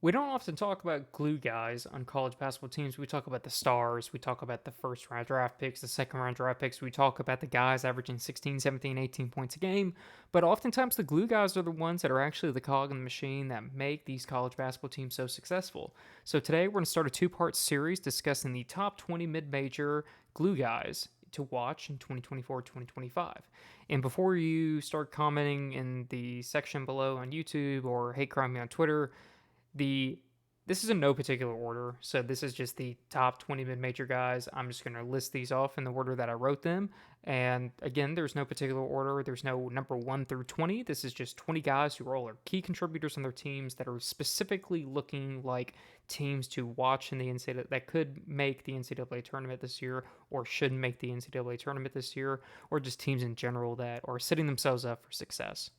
We don't often talk about glue guys on college basketball teams. We talk about the stars. We talk about the first round draft picks, the second round draft picks. We talk about the guys averaging 16, 17, 18 points a game. But oftentimes the glue guys are the ones that are actually the cog in the machine that make these college basketball teams so successful. So today we're going to start a two-part series discussing the top 20 mid-major glue guys to watch in 2024-2025. And before you start commenting in the section below on YouTube or hate crime me on Twitter, this is in no particular order, so this is just the top 20 mid-major guys. I'm just going to list these off in the order that I wrote them. And again, there's no particular order. There's no number 1 through 20. This is just 20 guys who all are key contributors on their teams that are specifically looking like teams to watch in the NCAA that could make the NCAA tournament this year or should make the NCAA tournament this year, or just teams in general that are setting themselves up for success.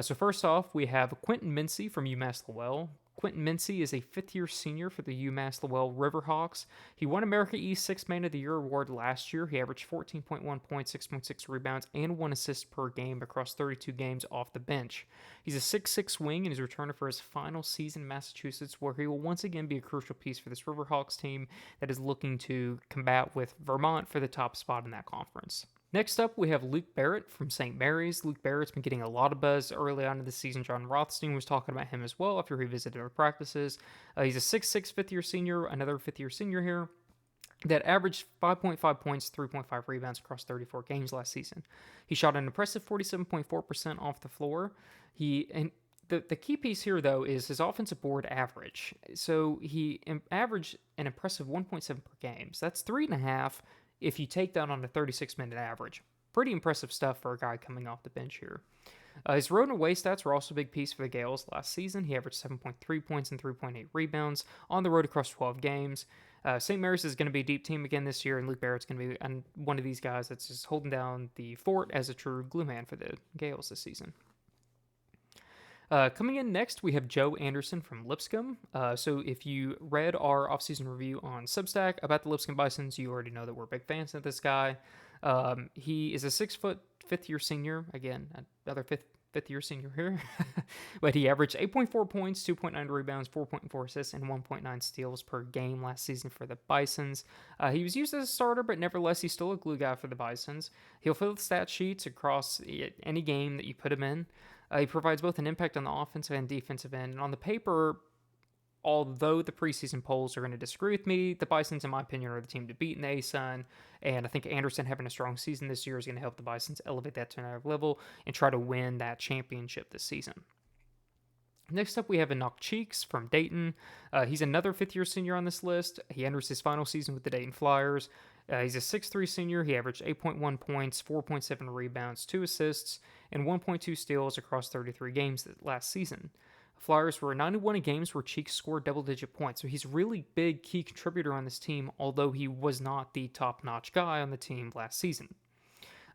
So first off, we have Quinton Mincy from UMass Lowell. Quinton Mincy is a fifth-year senior for the UMass Lowell Riverhawks. He won America East Sixth Man of the Year award last year. He averaged 14.1 points, 6.6 rebounds, and 1 assist per game across 32 games off the bench. He's a 6'6 wing and is returning for his final season in Massachusetts, where he will once again be a crucial piece for this Riverhawks team that is looking to combat with Vermont for the top spot in that conference. Next up, we have Luke Barrett from St. Mary's. Luke Barrett's been getting a lot of buzz early on in the season. John Rothstein was talking about him as well after he visited our practices. He's a 6'6 fifth-year senior, another fifth-year senior here, that averaged 5.5 points, 3.5 rebounds across 34 games last season. He shot an impressive 47.4% off the floor. The key piece here, though, is his offensive board average. So he averaged an impressive 1.7 per game. So that's 3.5 if you take that on a 36-minute average. Pretty impressive stuff for a guy coming off the bench here. His road and away stats were also a big piece for the Gales last season. He averaged 7.3 points and 3.8 rebounds on the road across 12 games. St. Mary's is going to be a deep team again this year, and Luke Barrett's going to be one of these guys that's just holding down the fort as a true glue man for the Gales this season. Coming in next, we have Joe Anderson from Lipscomb. So if you read our offseason review on Substack about the Lipscomb Bisons, you already know that we're big fans of this guy. He is a 6-foot, fifth-year senior. Again, another fifth-year senior here. But he averaged 8.4 points, 2.9 rebounds, 4.4 assists, and 1.9 steals per game last season for the Bisons. He was used as a starter, but nevertheless, he's still a glue guy for the Bisons. He'll fill the stat sheets across any game that you put him in. He provides both an impact on the offensive and defensive end. And on the paper, although the preseason polls are going to disagree with me, the Bisons, in my opinion, are the team to beat in the ASUN. And I think Anderson having a strong season this year is going to help the Bisons elevate that to another level and try to win that championship this season. Next up, we have KN Cheeks from Dayton. He's another fifth-year senior on this list. He enters his final season with the Dayton Flyers. He's a 6'3 senior. He averaged 8.1 points, 4.7 rebounds, 2 assists, and 1.2 steals across 33 games last season. Flyers were 91 in games where Cheeks scored double-digit points, so he's a really big key contributor on this team, although he was not the top-notch guy on the team last season.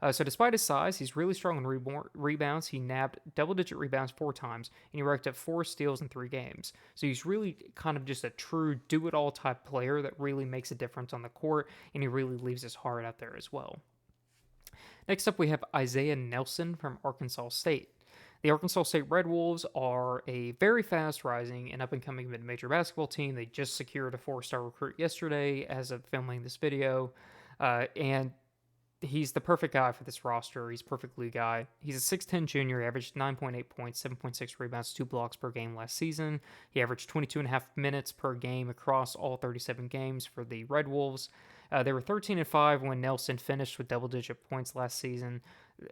So despite his size, he's really strong in rebounds. He nabbed double-digit rebounds 4 times, and he racked up 4 steals in 3 games. So he's really kind of just a true do-it-all type player that really makes a difference on the court, and he really leaves his heart out there as well. Next up, we have Isaiah Nelson from Arkansas State. The Arkansas State Red Wolves are a very fast-rising and up-and-coming mid-major basketball team. They just secured a 4-star recruit yesterday as of filming this video, and he's the perfect guy for this roster. He's a perfect glue guy. He's a 6'10 junior. He averaged 9.8 points, 7.6 rebounds, 2 blocks per game last season. He averaged 22.5 minutes per game across all 37 games for the Red Wolves. They were 13-5 when Nelson finished with double-digit points last season.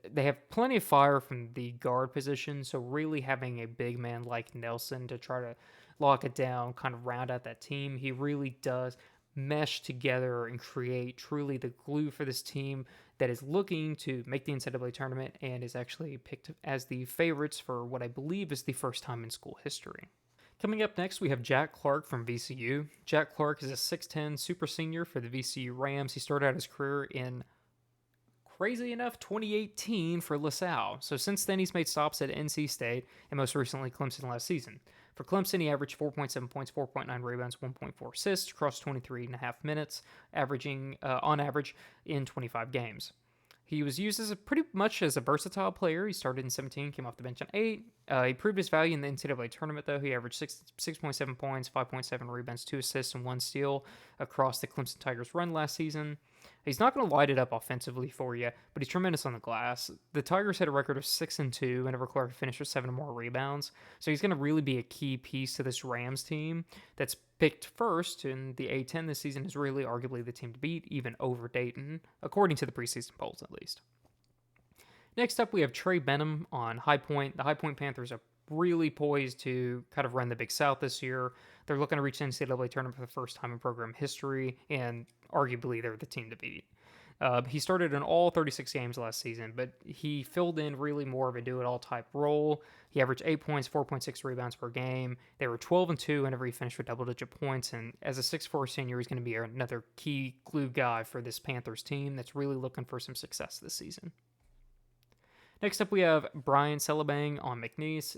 They have plenty of fire from the guard position, so really having a big man like Nelson to try to lock it down, kind of round out that team, he really does mesh together and create truly the glue for this team that is looking to make the NCAA tournament and is actually picked as the favorites for what I believe is the first time in school history. Coming up next, we have Jack Clark from VCU. Jack Clark is a 6'10 super senior for the VCU Rams. He started out his career in, crazy enough, 2018 for LaSalle. So since then, he's made stops at NC State and most recently Clemson last season. For Clemson, he averaged 4.7 points, 4.9 rebounds, 1.4 assists across 23.5 minutes, averaging on average in 25 games. He was used as pretty much as a versatile player. He started in 17, came off the bench in 8. He proved his value in the NCAA tournament, though. He averaged 6.7 points, 5.7 rebounds, 2 assists, and 1 steal across the Clemson Tigers run last season. He's not going to light it up offensively for you, but he's tremendous on the glass. The Tigers had a record of 6-2 and have required to finish with 7 or more rebounds, so he's going to really be a key piece to this Rams team that's picked first in the A10 this season, is really arguably the team to beat, even over Dayton, according to the preseason polls at least. Next up, we have Trey Benham on High Point. The High Point Panthers are really poised to kind of run the Big South this year. They're looking to reach the NCAA tournament for the first time in program history, and arguably they're the team to beat. He started in all 36 games last season, but he filled in really more of a do-it-all type role. He averaged 8 points, 4.6 rebounds per game. They were 12-2 whenever he finished with double-digit points, and as a 6'4 senior, he's going to be another key glue guy for this Panthers team that's really looking for some success this season. Next up, we have Brian Celebang on McNeese.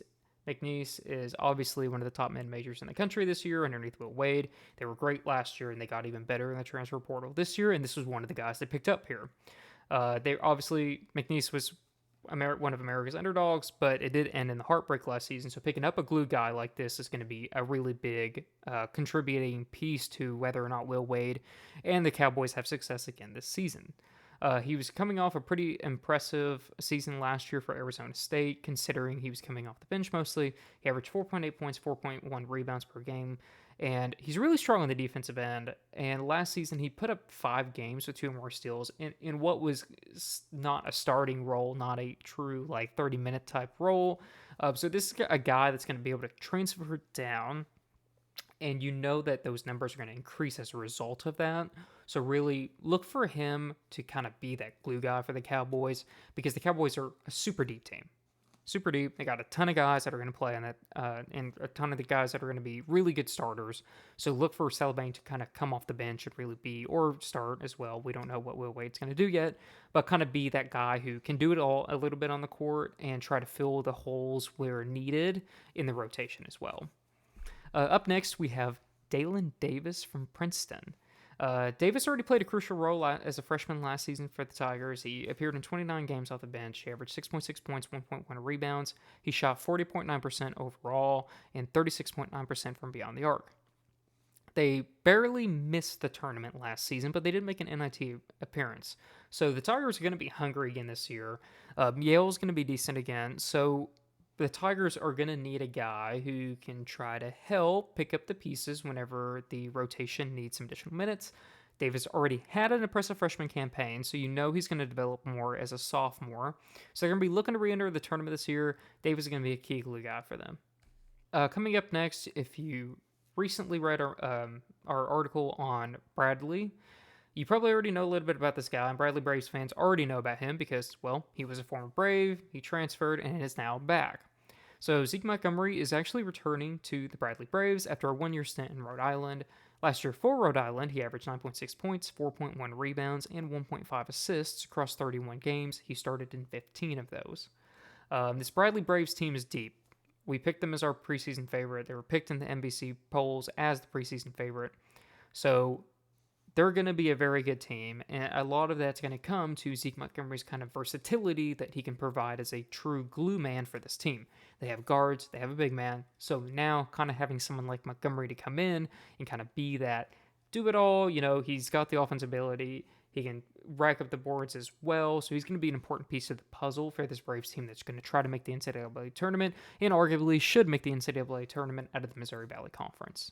McNeese is obviously one of the top mid-majors in the country this year underneath Will Wade. They were great last year, and they got even better in the transfer portal this year, and this was one of the guys they picked up here. McNeese was one of America's underdogs, but it did end in the heartbreak last season, so picking up a glue guy like this is going to be a really big contributing piece to whether or not Will Wade and the Cowboys have success again this season. He was coming off a pretty impressive season last year for Arizona State, considering he was coming off the bench mostly. He averaged 4.8 points, 4.1 rebounds per game, and he's really strong on the defensive end. And last season, he put up 5 games with 2 or more steals in what was not a starting role, not a true 30-minute type role. So this is a guy that's going to be able to transfer down, and you know that those numbers are going to increase as a result of that. So really look for him to kind of be that glue guy for the Cowboys, because the Cowboys are a super deep team. Super deep. They got a ton of guys that are going to play on that, and a ton of the guys that are going to be really good starters. So look for Celebang to kind of come off the bench and really be, or start as well. We don't know what Will Wade's going to do yet, but kind of be that guy who can do it all a little bit on the court and try to fill the holes where needed in the rotation as well. Up next, we have Dallin Davis from Princeton. Davis already played a crucial role as a freshman last season for the Tigers. He appeared in 29 games off the bench. He averaged 6.6 points, 1.1 rebounds. He shot 40.9% overall and 36.9% from beyond the arc. They barely missed the tournament last season, but they did make an NIT appearance. So the Tigers are going to be hungry again this year. Yale's going to be decent again. So the Tigers are going to need a guy who can try to help pick up the pieces whenever the rotation needs some additional minutes. Davis already had an impressive freshman campaign, so you know he's going to develop more as a sophomore. So they're going to be looking to re-enter the tournament this year. Davis is going to be a key glue guy for them. Coming up next, if you recently read our article on Bradley, you probably already know a little bit about this guy, and Bradley Braves fans already know about him because, well, he was a former Brave, he transferred, and is now back. So Zeke Montgomery is actually returning to the Bradley Braves after a 1-year stint in Rhode Island. Last year for Rhode Island, he averaged 9.6 points, 4.1 rebounds, and 1.5 assists across 31 games. He started in 15 of those. This Bradley Braves team is deep. We picked them as our preseason favorite. They were picked in the NBC polls as the preseason favorite. So they're going to be a very good team, and a lot of that's going to come to Zeke Montgomery's kind of versatility that he can provide as a true glue man for this team. They have guards, they have a big man, so now kind of having someone like Montgomery to come in and kind of be that do-it-all, he's got the offensive ability, he can rack up the boards as well, so he's going to be an important piece of the puzzle for this Braves team that's going to try to make the NCAA tournament, and arguably should make the NCAA tournament out of the Missouri Valley Conference.